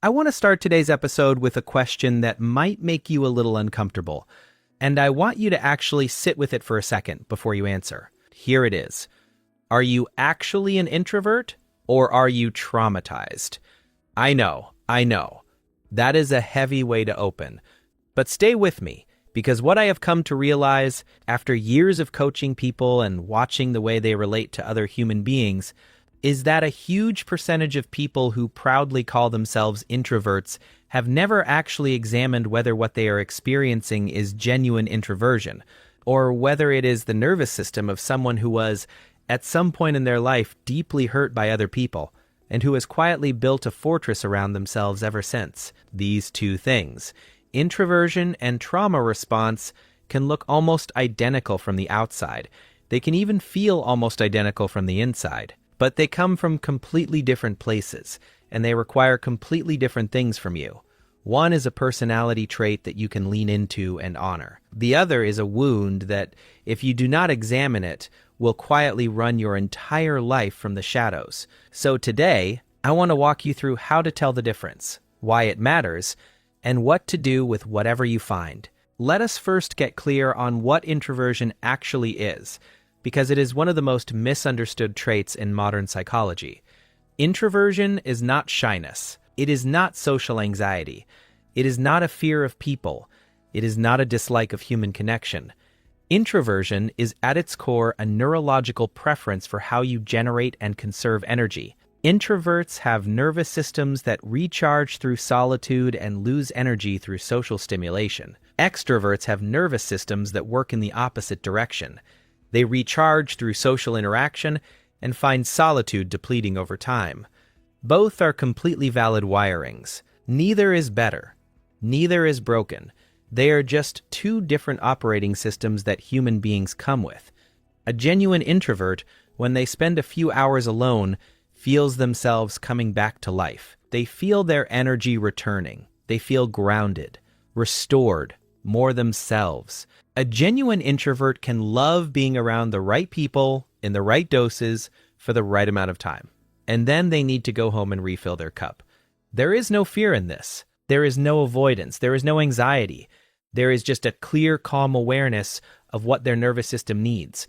I want to start today's episode with a question that might make you a little uncomfortable, and I want you to actually sit with it for a second before you answer. Here it is. Are you actually an introvert, or are you traumatized? I know. That is a heavy way to open. But stay with me, because what I have come to realize after years of coaching people and watching the way they relate to other human beings is that a huge percentage of people who proudly call themselves introverts have never actually examined whether what they are experiencing is genuine introversion, or whether it is the nervous system of someone who was, at some point in their life, deeply hurt by other people, and who has quietly built a fortress around themselves ever since. These two things, introversion and trauma response, can look almost identical from the outside. They can even feel almost identical from the inside. But they come from completely different places, and they require completely different things from you. One is a personality trait that you can lean into and honor. The other is a wound that, if you do not examine it, will quietly run your entire life from the shadows. So today, I want to walk you through how to tell the difference, why it matters, and what to do with whatever you find. Let us first get clear on what introversion actually is, because it is one of the most misunderstood traits in modern psychology. Introversion is not shyness. It is not social anxiety. It is not a fear of people. It is not a dislike of human connection. Introversion is at its core a neurological preference for how you generate and conserve energy. Introverts have nervous systems that recharge through solitude and lose energy through social stimulation. Extroverts have nervous systems that work in the opposite direction. They recharge through social interaction and find solitude depleting over time. Both are completely valid wirings. Neither is better. Neither is broken. They are just two different operating systems that human beings come with. A genuine introvert, when they spend a few hours alone, feels themselves coming back to life. They feel their energy returning. They feel grounded, restored, more themselves. A genuine introvert can love being around the right people in the right doses for the right amount of time. And then they need to go home and refill their cup. There is no fear in this. There is no avoidance. There is no anxiety. There is just a clear, calm awareness of what their nervous system needs.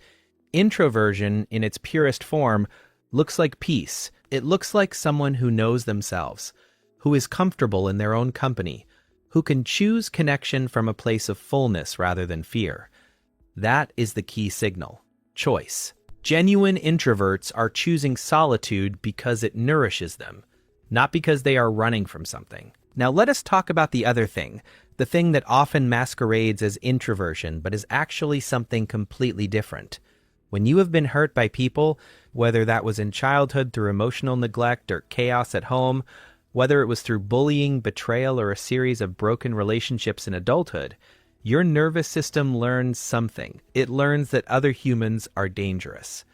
Introversion, in its purest form, looks like peace. It looks like someone who knows themselves, who is comfortable in their own company, who can choose connection from a place of fullness rather than fear. That is the key signal. Choice. Genuine introverts are choosing solitude because it nourishes them, not because they are running from something. Now let us talk about the other thing, the thing that often masquerades as introversion but is actually something completely different. When you have been hurt by people, whether that was in childhood through emotional neglect or chaos at home, whether it was through bullying, betrayal, or a series of broken relationships in adulthood, your nervous system learns something. It learns that other humans are dangerous.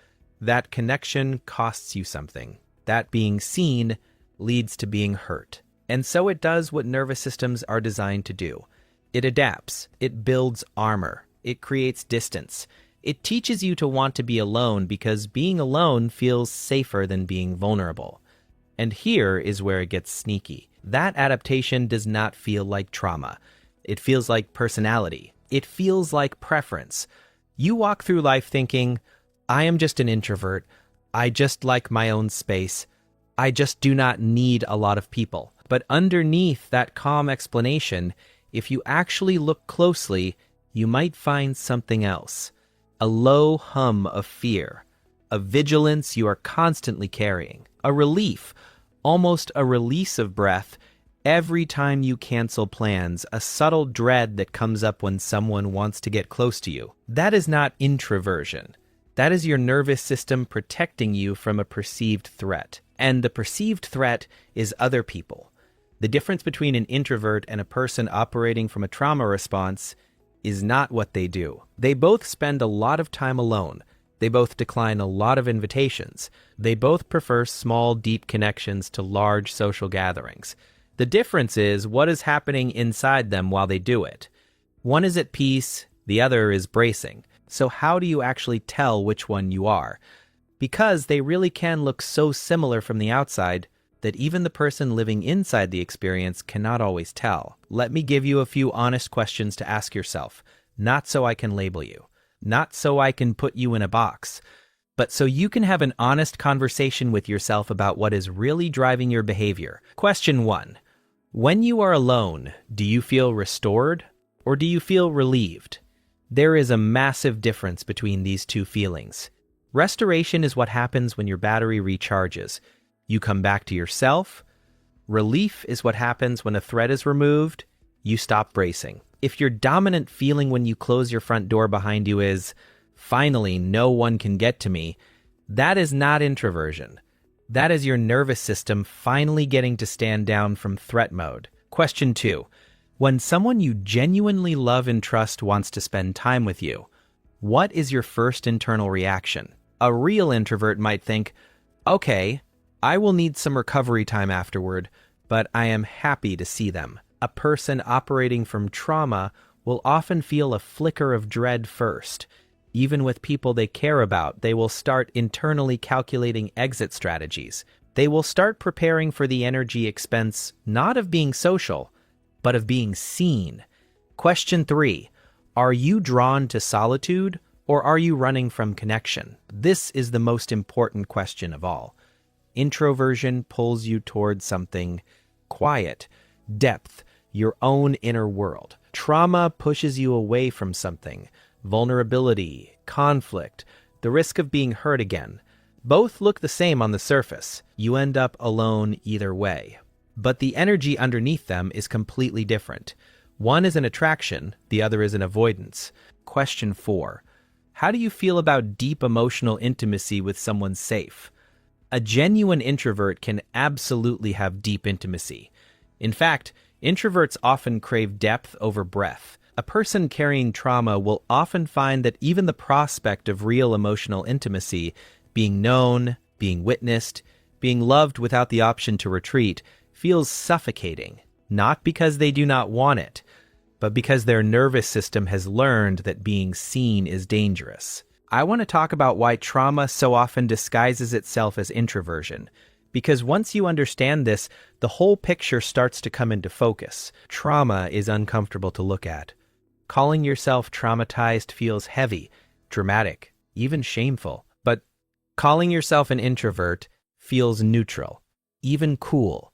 That connection costs you something. That being seen leads to being hurt. And so it does what nervous systems are designed to do. It adapts. It builds armor. It creates distance. It teaches you to want to be alone because being alone feels safer than being vulnerable. And here is where it gets sneaky. That adaptation does not feel like trauma. It feels like personality. It feels like preference. You walk through life thinking, I am just an introvert. I just like my own space. I just do not need a lot of people. But underneath that calm explanation, if you actually look closely, you might find something else. A low hum of fear. A vigilance you are constantly carrying. A relief, almost a release of breath, every time you cancel plans, a subtle dread that comes up when someone wants to get close to you. That is not introversion. That is your nervous system protecting you from a perceived threat. And the perceived threat is other people. The difference between an introvert and a person operating from a trauma response is not what they do. They both spend a lot of time alone. They both decline a lot of invitations. They both prefer small, deep connections to large social gatherings. The difference is what is happening inside them while they do it. One is at peace, the other is bracing. So how do you actually tell which one you are? Because they really can look so similar from the outside, that even the person living inside the experience cannot always tell. Let me give you a few honest questions to ask yourself, not so I can label you, not so I can put you in a box, but so you can have an honest conversation with yourself about what is really driving your behavior. Question 1. When you are alone, do you feel restored or do you feel relieved? There is a massive difference between these two feelings. Restoration is what happens when your battery recharges. You come back to yourself. Relief is what happens when a threat is removed. You stop bracing. If your dominant feeling when you close your front door behind you is, finally, no one can get to me, that is not introversion. That is your nervous system finally getting to stand down from threat mode. Question 2. When someone you genuinely love and trust wants to spend time with you, what is your first internal reaction? A real introvert might think, okay, I will need some recovery time afterward, but I am happy to see them. A person operating from trauma will often feel a flicker of dread first. Even with people they care about, they will start internally calculating exit strategies. They will start preparing for the energy expense not of being social, but of being seen. Question 3. Are you drawn to solitude or are you running from connection? This is the most important question of all. Introversion pulls you towards something quiet, depth, your own inner world. Trauma pushes you away from something, vulnerability, conflict, the risk of being hurt again. Both look the same on the surface. You end up alone either way. But the energy underneath them is completely different. One is an attraction, the other is an avoidance. Question 4. How do you feel about deep emotional intimacy with someone safe? A genuine introvert can absolutely have deep intimacy. In fact, introverts often crave depth over breadth. A person carrying trauma will often find that even the prospect of real emotional intimacy, being known, being witnessed, being loved without the option to retreat, feels suffocating, not because they do not want it, but because their nervous system has learned that being seen is dangerous. I want to talk about why trauma so often disguises itself as introversion, because once you understand this, the whole picture starts to come into focus. Trauma is uncomfortable to look at. Calling yourself traumatized feels heavy, dramatic, even shameful. But calling yourself an introvert feels neutral, even cool.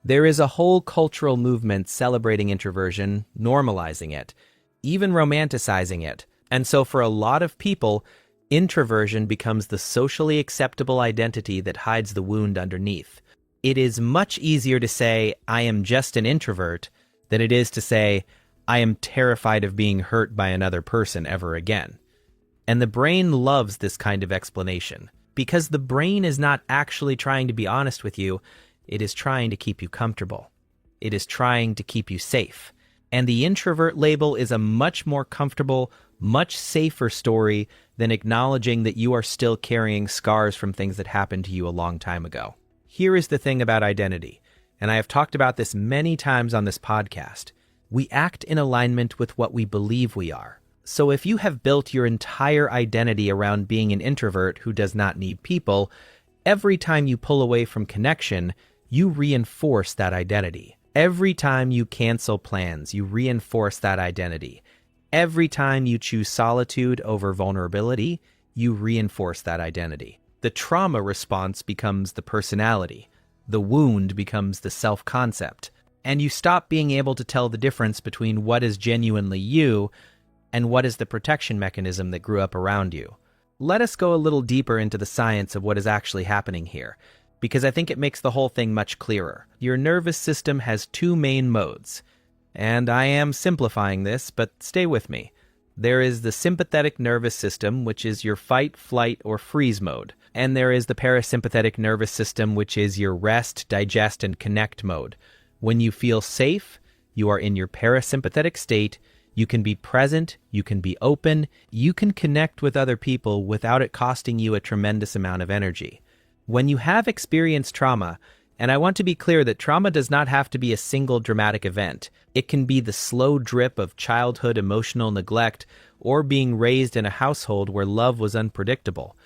There is a whole cultural movement celebrating introversion, normalizing it, even romanticizing it. And so for a lot of people, introversion becomes the socially acceptable identity that hides the wound underneath. It is much easier to say, I am just an introvert, than it is to say, I am terrified of being hurt by another person ever again. And the brain loves this kind of explanation, because the brain is not actually trying to be honest with you, it is trying to keep you comfortable. It is trying to keep you safe. And the introvert label is a much more comfortable, much safer story than acknowledging that you are still carrying scars from things that happened to you a long time ago. Here is the thing about identity, and I have talked about this many times on this podcast. We act in alignment with what we believe we are. So if you have built your entire identity around being an introvert who does not need people, every time you pull away from connection, you reinforce that identity. Every time you cancel plans, you reinforce that identity. Every time you choose solitude over vulnerability, you reinforce that identity. The trauma response becomes the personality. The wound becomes the self-concept. And you stop being able to tell the difference between what is genuinely you and what is the protection mechanism that grew up around you. Let us go a little deeper into the science of what is actually happening here, because I think it makes the whole thing much clearer. Your nervous system has two main modes. And I am simplifying this, but stay with me. There is the sympathetic nervous system, which is your fight, flight, or freeze mode. And there is the parasympathetic nervous system, which is your rest, digest, and connect mode. When you feel safe, you are in your parasympathetic state. You can be present, you can be open, you can connect with other people without it costing you a tremendous amount of energy. When you have experienced trauma, and I want to be clear that trauma does not have to be a single dramatic event. It can be the slow drip of childhood emotional neglect or being raised in a household where love was unpredictable.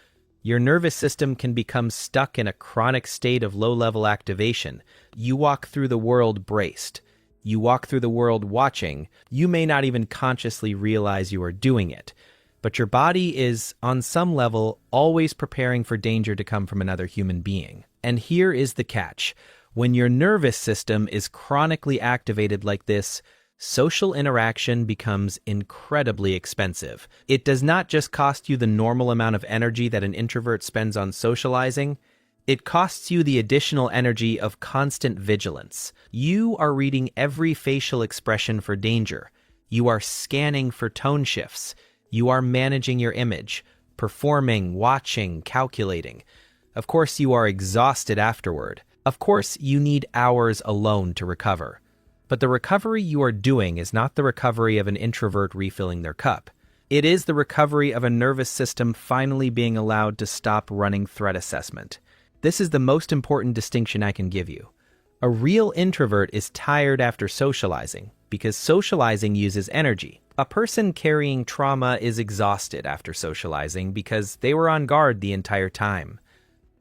Your nervous system can become stuck in a chronic state of low-level activation. You walk through the world braced. You walk through the world watching. You may not even consciously realize you are doing it. But your body is, on some level, always preparing for danger to come from another human being. And here is the catch. When your nervous system is chronically activated like this, social interaction becomes incredibly expensive. It does not just cost you the normal amount of energy that an introvert spends on socializing, it costs you the additional energy of constant vigilance. You are reading every facial expression for danger. You are scanning for tone shifts. You are managing your image, performing, watching, calculating. Of course, you are exhausted afterward. Of course, you need hours alone to recover. But the recovery you are doing is not the recovery of an introvert refilling their cup. It is the recovery of a nervous system finally being allowed to stop running threat assessment. This is the most important distinction I can give you. A real introvert is tired after socializing because socializing uses energy. A person carrying trauma is exhausted after socializing because they were on guard the entire time.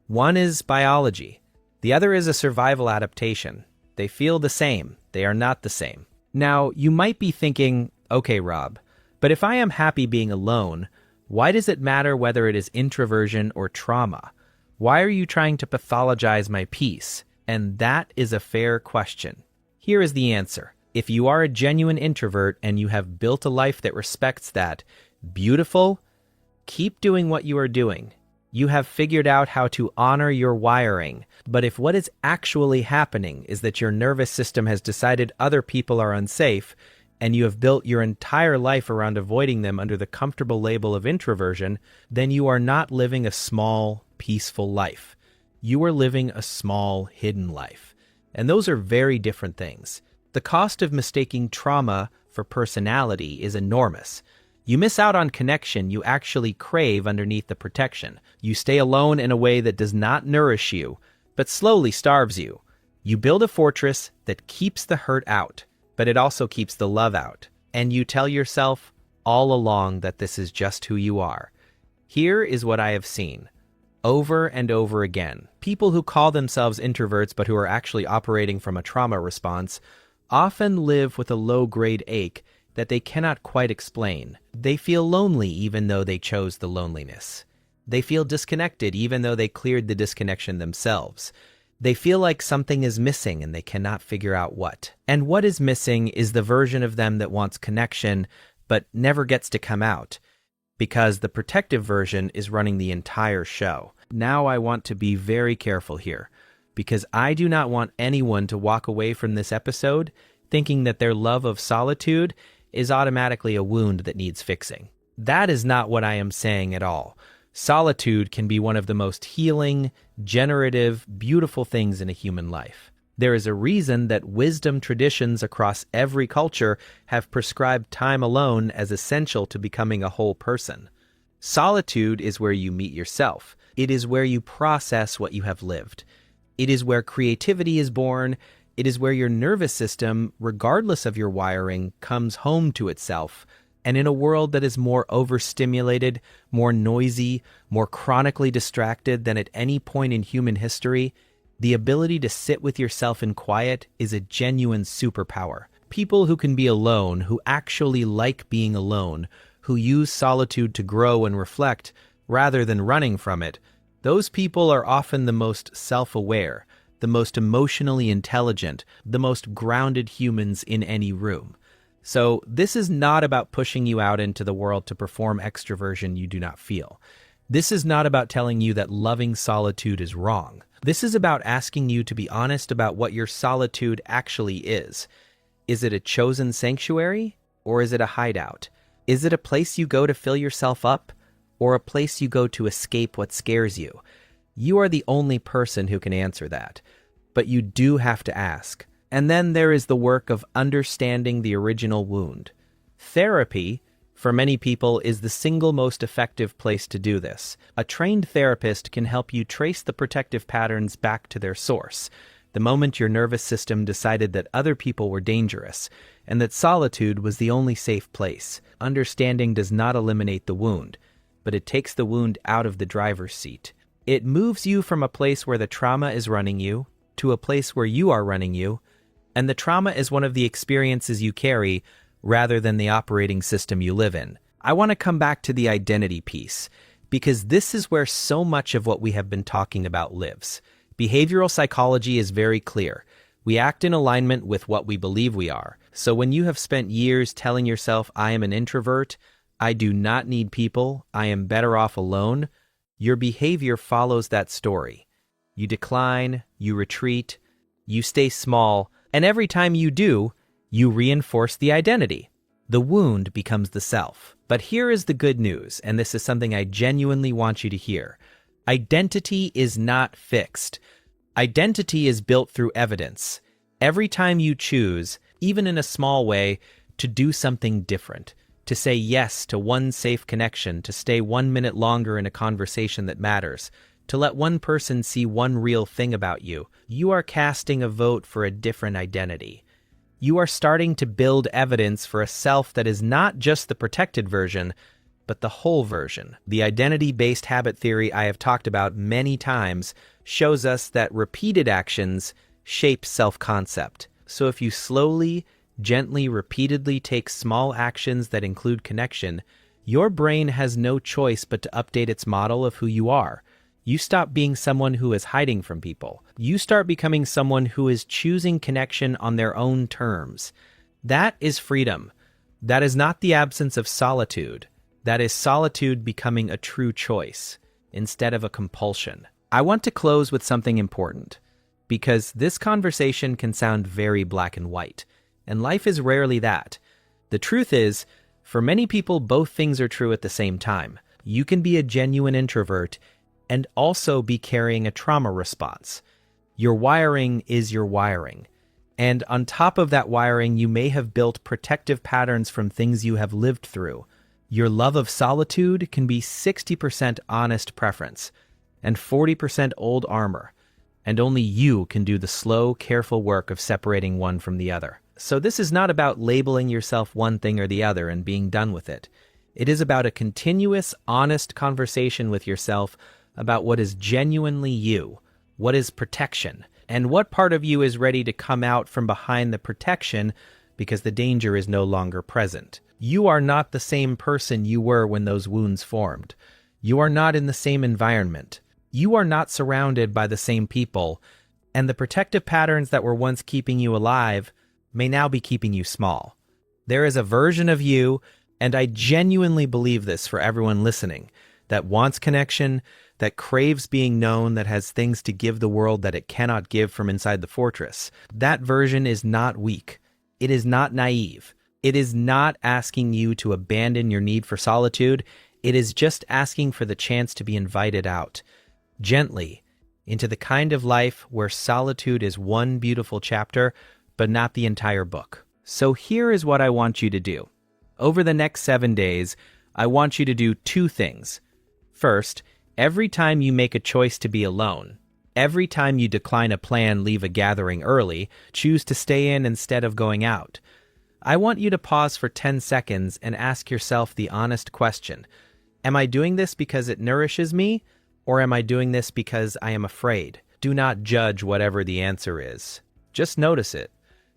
One is biology. The other is a survival adaptation. They feel the same. They are not the same. Now, you might be thinking, okay, Rob, but if I am happy being alone, why does it matter whether it is introversion or trauma? Why are you trying to pathologize my peace? And that is a fair question. Here is the answer. If you are a genuine introvert and you have built a life that respects that, beautiful, keep doing what you are doing. You have figured out how to honor your wiring. But if what is actually happening is that your nervous system has decided other people are unsafe, and you have built your entire life around avoiding them under the comfortable label of introversion, then you are not living a small, peaceful life. You are living a small, hidden life. And those are very different things. The cost of mistaking trauma for personality is enormous. You miss out on connection you actually crave underneath the protection. You stay alone in a way that does not nourish you, but slowly starves you. You build a fortress that keeps the hurt out, but it also keeps the love out. And you tell yourself all along that this is just who you are. Here is what I have seen. Over and over again, people who call themselves introverts but who are actually operating from a trauma response often live with a low-grade ache that they cannot quite explain. They feel lonely even though they chose the loneliness. They feel disconnected even though they cleared the disconnection themselves. They feel like something is missing and they cannot figure out what. And what is missing is the version of them that wants connection but never gets to come out, because the protective version is running the entire show. Now I want to be very careful here, because I do not want anyone to walk away from this episode thinking that their love of solitude is automatically a wound that needs fixing. That is not what I am saying at all. Solitude can be one of the most healing, generative, beautiful things in a human life. There is a reason that wisdom traditions across every culture have prescribed time alone as essential to becoming a whole person. Solitude is where you meet yourself. It is where you process what you have lived. It is where creativity is born. It is where your nervous system, regardless of your wiring, comes home to itself. And in a world that is more overstimulated, more noisy, more chronically distracted than at any point in human history, the ability to sit with yourself in quiet is a genuine superpower. People who can be alone, who actually like being alone, who use solitude to grow and reflect rather than running from it, those people are often the most self-aware, the most emotionally intelligent, the most grounded humans in any room. So this is not about pushing you out into the world to perform extroversion you do not feel. This is not about telling you that loving solitude is wrong. This is about asking you to be honest about what your solitude actually is. Is it a chosen sanctuary, or is it a hideout? Is it a place you go to fill yourself up, or a place you go to escape what scares you? You are the only person who can answer that, but you do have to ask. And then there is the work of understanding the original wound. Therapy, for many people, is the single most effective place to do this. A trained therapist can help you trace the protective patterns back to their source, the moment your nervous system decided that other people were dangerous, and that solitude was the only safe place. Understanding does not eliminate the wound, but it takes the wound out of the driver's seat. It moves you from a place where the trauma is running you to a place where you are running you, and the trauma is one of the experiences you carry rather than the operating system you live in. I want to come back to the identity piece, because this is where so much of what we have been talking about lives. Behavioral psychology is very clear. We act in alignment with what we believe we are. So when you have spent years telling yourself, I am an introvert, I do not need people, I am better off alone, your behavior follows that story. You decline, you retreat, you stay small, and every time you do, you reinforce the identity. The wound becomes the self. But here is the good news, and this is something I genuinely want you to hear. Identity is not fixed. Identity is built through evidence. Every time you choose, even in a small way, to do something different, to say yes to one safe connection, to stay 1 minute longer in a conversation that matters, to let one person see one real thing about you, you are casting a vote for a different identity. You are starting to build evidence for a self that is not just the protected version, but the whole version. The identity-based habit theory I have talked about many times shows us that repeated actions shape self-concept. So if you slowly, gently, repeatedly take small actions that include connection, your brain has no choice but to update its model of who you are. You stop being someone who is hiding from people. You start becoming someone who is choosing connection on their own terms. That is freedom. That is not the absence of solitude. That is solitude becoming a true choice instead of a compulsion. I want to close with something important, because this conversation can sound very black and white, and life is rarely that. The truth is, for many people, both things are true at the same time. You can be a genuine introvert and also be carrying a trauma response. Your wiring is your wiring. And on top of that wiring, you may have built protective patterns from things you have lived through. Your love of solitude can be 60% honest preference and 40% old armor, and only you can do the slow, careful work of separating one from the other. So this is not about labeling yourself one thing or the other and being done with it. It is about a continuous, honest conversation with yourself about what is genuinely you, what is protection, and what part of you is ready to come out from behind the protection because the danger is no longer present. You are not the same person you were when those wounds formed. You are not in the same environment. You are not surrounded by the same people, and the protective patterns that were once keeping you alive may now be keeping you small. There is a version of you, and I genuinely believe this for everyone listening, that wants connection, that craves being known, that has things to give the world that it cannot give from inside the fortress. That version is not weak. It is not naive. It is not asking you to abandon your need for solitude. It is just asking for the chance to be invited out, gently, into the kind of life where solitude is one beautiful chapter, but not the entire book. So here is what I want you to do. Over the next 7 days, I want you to do 2 things. First, every time you make a choice to be alone, every time you decline a plan, leave a gathering early, choose to stay in instead of going out, I want you to pause for 10 seconds and ask yourself the honest question. Am I doing this because it nourishes me, or am I doing this because I am afraid? Do not judge whatever the answer is. Just notice it.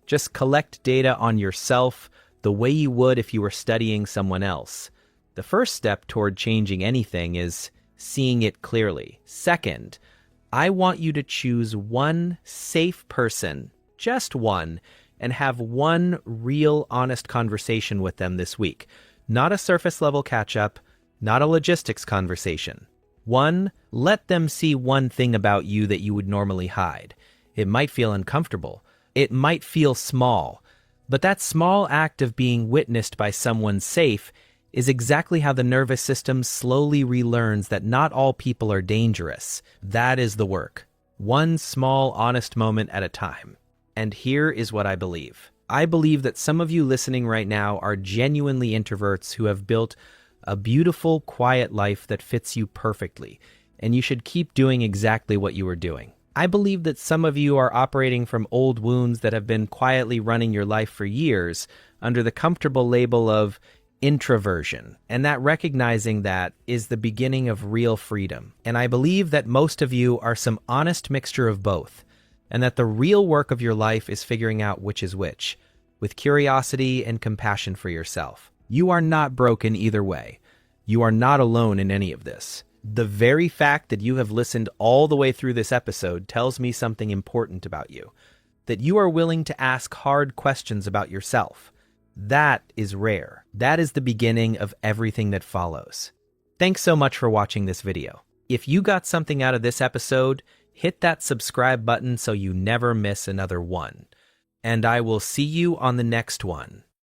Just collect data on yourself the way you would if you were studying someone else. The first step toward changing anything is seeing it clearly. Second, I want you to choose one safe person, just one, and have one real honest conversation with them this week. Not a surface level catch-up, not a logistics conversation. One, let them see one thing about you that you would normally hide. It might feel uncomfortable. It might feel small. But that small act of being witnessed by someone safe is exactly how the nervous system slowly relearns that not all people are dangerous. That is the work. One small, honest moment at a time. And here is what I believe. I believe that some of you listening right now are genuinely introverts who have built a beautiful, quiet life that fits you perfectly, and you should keep doing exactly what you are doing. I believe that some of you are operating from old wounds that have been quietly running your life for years under the comfortable label of introversion. And that recognizing that is the beginning of real freedom. And I believe that most of you are some honest mixture of both, and that the real work of your life is figuring out which is which, with curiosity and compassion for yourself. You are not broken either way. You are not alone in any of this. The very fact that you have listened all the way through this episode tells me something important about you, that you are willing to ask hard questions about yourself. That is rare. That is the beginning of everything that follows. Thanks so much for watching this video. If you got something out of this episode, hit that subscribe button so you never miss another one. And I will see you on the next one.